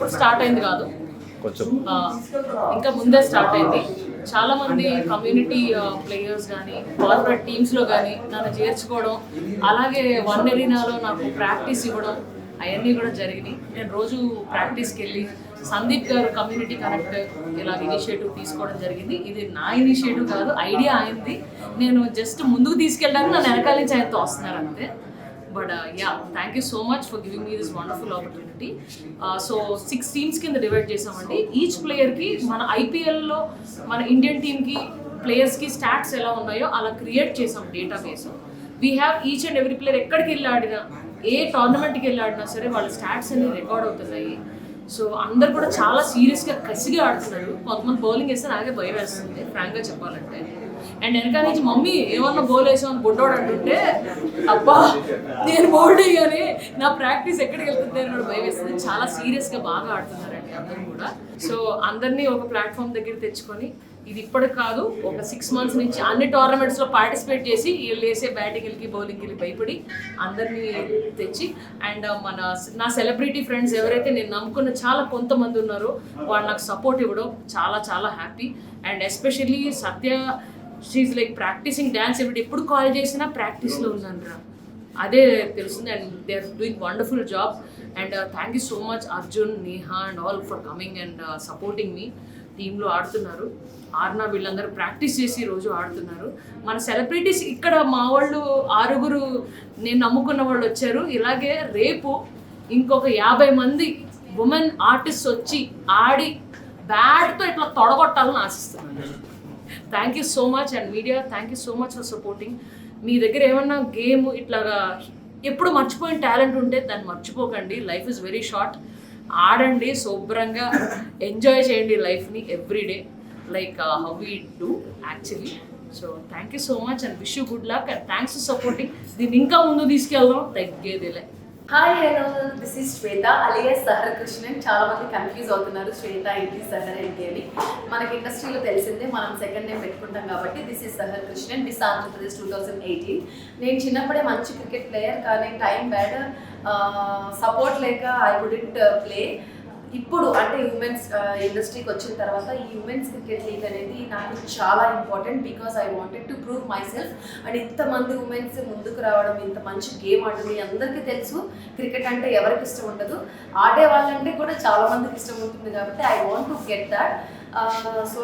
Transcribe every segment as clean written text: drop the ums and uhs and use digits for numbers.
ఇప్పుడు స్టార్ట్ అయింది కాదు, కొంచెం ఇంకా ముందే స్టార్ట్ అయింది. చాలామంది కమ్యూనిటీ ప్లేయర్స్ కానీ కార్పొరేట్ టీమ్స్లో కానీ నన్ను చేర్చుకోవడం, అలాగే వన్ ఎరీనాలో నాకు ప్రాక్టీస్ ఇవ్వడం అవన్నీ కూడా జరిగినాయి. నేను రోజు ప్రాక్టీస్కి వెళ్ళి సందీప్ గారు కమ్యూనిటీ కనెక్ట్ ఇలా ఇనిషియేటివ్ తీసుకోవడం జరిగింది. ఇది నా ఇనిషియేటివ్ కాదు, ఐడియా అయింది. నేను జస్ట్ ముందుకు తీసుకెళ్ళడానికి నన్ను వెనకాల నుంచి ఆయనతో వస్తున్నారు అంతే. But yeah, thank you so much for giving me this wonderful opportunity. So 6 teams కింద డివైడ్ చేసామండి. ఈచ్ ప్లేయర్కి మన ఐపీఎల్లో మన ఇండియన్ టీమ్కి ప్లేయర్స్కి స్టాట్స్ ఎలా ఉన్నాయో అలా క్రియేట్ చేసాం database. We have each and every player ఎక్కడికి వెళ్ళి ఆడినా, ఏ టోర్నమెంట్కి వెళ్ళి ఆడినా సరే వాళ్ళ స్టాట్స్ అన్ని రికార్డ్ అవుతున్నాయి. సో అందరు కూడా చాలా సీరియస్గా కసిగా ఆడుతున్నారు. కొంతమంది బౌలింగ్ వేస్తే నాకే భయం వేస్తుంది ఫ్రాంక్గా చెప్పాలంటే. అండ్ వెనక నుంచి మమ్మీ ఏమన్నా బౌల్ వేసామని బొడ్డోడు అంటుంటే అబ్బా నేను బౌల్డ్ అయ్యాని నా ప్రాక్టీస్ ఎక్కడికి వెళ్తుంది అని కూడా భయం వేస్తుంది. చాలా సీరియస్గా బాగా ఆడుతున్నారండి అందరూ కూడా. సో అందరినీ ఒక ప్లాట్ఫామ్ దగ్గర తెచ్చుకొని, ఇది ఇప్పటికి కాదు ఒక 6 months నుంచి అన్ని టోర్నమెంట్స్లో పార్టిసిపేట్ చేసి వీళ్ళు వేసే బ్యాటింగ్కి బౌలింగ్కి భయపడి అందరినీ తెచ్చి, అండ్ నా సెలబ్రిటీ ఫ్రెండ్స్ ఎవరైతే నేను నమ్ముకున్న చాలా కొంతమంది ఉన్నారో వాళ్ళు నాకు సపోర్ట్ ఇవ్వడం చాలా చాలా happy. And especially Satya, she like practicing dance. ఎప్పుడు కాల్ చేసినా ప్రాక్టీస్లో ఉందంటారా, అదే తెలుస్తుంది. And they are doing wonderful job. And thank you so much Arjun, Neha and all for coming and supporting me. టీంలో ఆడుతున్నారు ఆర్నా, వీళ్ళందరూ ప్రాక్టీస్ చేసి రోజు ఆడుతున్నారు. మన సెలబ్రిటీస్ ఇక్కడ మా వాళ్ళు 6 నేను నమ్ముకున్న వాళ్ళు వచ్చారు. ఇలాగే రేపు ఇంకొక 50 మంది ఉమెన్ ఆర్టిస్ట్ వచ్చి ఆడి బ్యాట్తో ఇట్లా తొడగొట్టాలని ఆశిస్తున్నాను. Thank you so much. And media, thank you so much for supporting. మీ దగ్గర ఏమన్నా గేమ్ ఇట్లాగా ఎప్పుడు మర్చిపోయిన టాలెంట్ ఉంటే దాన్ని మర్చిపోకండి. Life is very short. ఆడండి, శుభ్రంగా ఎంజాయ్ చేయండి లైఫ్ని everyday like how we do actually. So thank you so much and wish you good luck and thanks for supporting. దీన్ని ఇంకా ముందు తీసుకెళ్దాం, తగ్గేదిలే. Hi hello, this is Shweta alias Sahar Krishnan. చాలా మంది కన్ఫ్యూజ్ అవుతున్నారు శ్వేత ఏంటి సహర్ ఏంటి అని. మనకి ఇండస్ట్రీలో తెలిసిందే, మనం సెకండ్ నేమ్ పెట్టుకుంటాం కాబట్టి. This is Sahar Krishnan, miss Andhra Pradesh 2018. నేను చిన్నప్పుడే మంచి క్రికెట్ ప్లేయర్, కానీ టైం బ్యాడ్, సపోర్ట్ లేక ఐ కుడెంట్ ప్లే. ఇప్పుడు అంటే ఉమెన్స్ ఇండస్ట్రీకి వచ్చిన తర్వాత ఈ ఉమెన్స్ క్రికెట్ లీగ్ అనేది నాకు చాలా important. Because I wanted to prove my self. And ఇంతమంది ఉమెన్స్ ముందుకు రావడం, ఇంత మంచి గేమ్ ఆడుతుంది. అందరికీ తెలుసు క్రికెట్ అంటే ఎవరికి ఇష్టం ఉండదు, ఆడే వాళ్ళంటే కూడా చాలా మందికి ఇష్టం ఉంటుంది. కాబట్టి I want to get that. So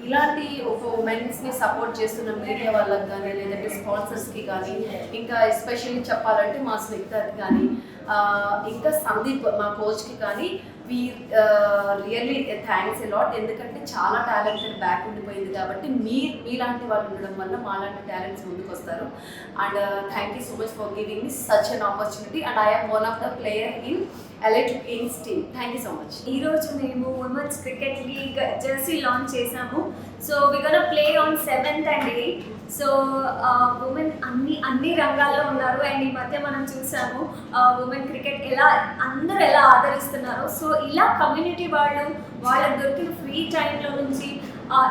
ఇలాంటి ఒక ఉమెన్స్ని సపోర్ట్ చేస్తున్న మీడియా వాళ్ళకి కానీ, లేదంటే స్పాన్సర్స్కి కానీ, ఇంకా ఎస్పెషల్లీ చెప్పాలంటే మా స్నేహితులకి కానీ, ఇంకా సందీప్ మా కోచ్కి కానీ వీ రియల్లీ థ్యాంక్స్ అలాట్. ఎందుకంటే చాలా టాలెంటెడ్ బ్యాక్ ఉండిపోయింది కాబట్టి మీలాంటి వాళ్ళు ఉండడం వల్ల మాలాంటి టాలెంట్స్ ముందుకు వస్తారు. And thank you so much for giving me such an opportunity. And I am one of the player in electric ins team. Thank you so much. ఈరోజు మేము women's cricket league jersey launch చేసాము. So we gonna play on 7th and 8th. సో women అన్ని రంగాల్లో ఉన్నారు. And ఈ మధ్య మనం చూసాము ఉమెన్ క్రికెట్ అందరూ ఎలా ఆదరిస్తున్నారు. సో ఇలా కమ్యూనిటీ వాళ్ళకి దొరికిన ఫ్రీ టైంలో నుంచి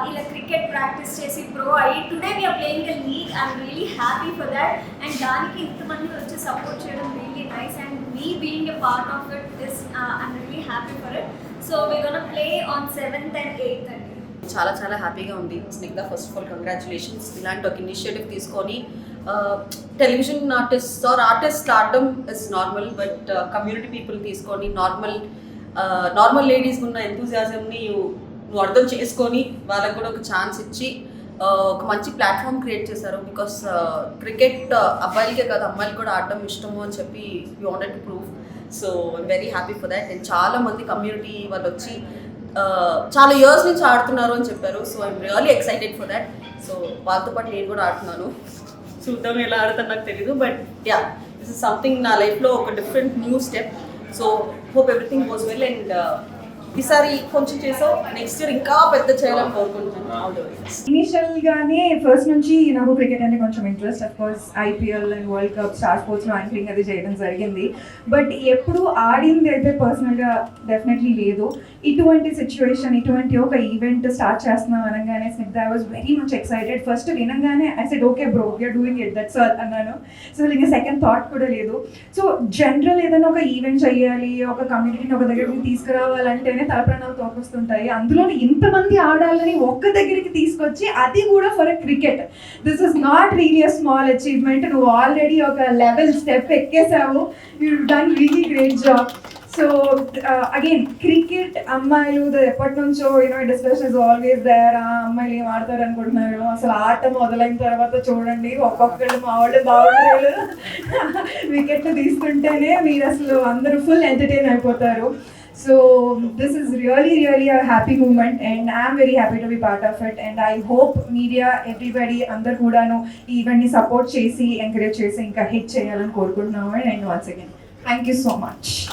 ఇలా క్రికెట్ ప్రాక్టీస్ చేసి ప్రో అయ్యి today we're playing a league. I'm really happy for that. And దానికి ఇంతమంది వచ్చి సపోర్ట్ చేయడం really nice. And me being a part of it this I'm really happy for it. So we gonna play on 7th and 8th అండి. చాలా చాలా హ్యాపీగా ఉంది Snigdha. First of all congratulations. ఇలాంటి ఒక ఇనిషియేటివ్ తీసుకొని టెలివిజన్ ఆర్టిస్ట్ ఆడడం is normal, but community people తీసుకొని నార్మల్ లేడీస్ ఉన్న ఎంతూజియాజంని నువ్వు అర్థం చేసుకొని వాళ్ళకు కూడా ఒక ఛాన్స్ ఇచ్చి ఒక మంచి ప్లాట్ఫామ్ క్రియేట్ చేశారు. బికాస్ క్రికెట్ అబ్బాయిలకే కాదు అమ్మాయిలు కూడా ఆడడం ఇష్టము అని చెప్పి you wanted to prove. So I'm very happy for that. And చాలా మంది కమ్యూనిటీ వాళ్ళు వచ్చి చాలా ఇయర్స్ నుంచి ఆడుతున్నారు అని చెప్పారు. So I'm really excited for that. So వాళ్ళతో పాటు నేను కూడా ఆడుతున్నాను. చూద్దాం ఎలా ఆడతాను నాకు తెలీదు, but yeah, this is something నా లైఫ్లో ఒక different new step. So hope everything goes well. And ఈసారి కొంచెం చేసావు, నెక్స్ట్ ఇయర్ ఇంకా పెద్ద చేయాలని కోరుకుంటున్నాను. ఇనిషియల్గానే ఫస్ట్ నుంచి నాకు క్రికెట్ అంటే కొంచెం interest. Of course IPL and world cup, star స్పోర్ట్స్లో యాంకరింగ్ అది చేయడం జరిగింది. బట్ ఎప్పుడు ఆడింది అయితే పర్సనల్గా డెఫినెట్లీ లేదు. ఇటువంటి సిచ్యువేషన్, ఇటువంటి ఒక ఈవెంట్ స్టార్ట్ చేస్తున్నాం అనగానే Snigdha I was very much excited. First వినగానే I said okay bro we're doing it, that's all అన్నాను. సో ఇంకా సెకండ్ థాట్ కూడా లేదు. సో జనరల్ ఏదైనా ఒక ఈవెంట్ చేయాలి, ఒక కమ్యూనిటీని ఒక దగ్గరికి తీసుకురావాలంటేనే తలప్రాణాలు తోకొస్తుంటాయి. అందులో ఇంతమంది ఆడాలని ఒక్క దగ్గరికి తీసుకొచ్చి, అది కూడా for a cricket. This is not really a small achievement. నువ్వు ఆల్రెడీ ఒక లెవెల్ స్టెప్ ఎక్కేసావు. You done really great job. So again cricket అమ్మాయిలు ఎప్పటి నుంచో డిస్కషన్ ఇస్ ఆల్వేస్ దేర్. అమ్మాయిలు ఏం ఆడతారు అనుకుంటున్నారు, అసలు ఆట మొదలైన తర్వాత చూడండి ఒక్కొక్కళ్ళు మా వాళ్ళు బాగుంటారు. వికెట్ తీస్తుంటేనే మీరు అసలు అందరూ ఫుల్ ఎంటర్టైన్ అయిపోతారు. So this is really a happy moment and I am very happy to be part of it, and I hope media everybody అందరు కూడాను ఈ ఈవెంట్ ని సపోర్ట్ చేసి ఎంకరేజ్ చేసి ఇంకా హిట్ చేయాలని కోరుకుంటున్నాము. And once again thank you so much.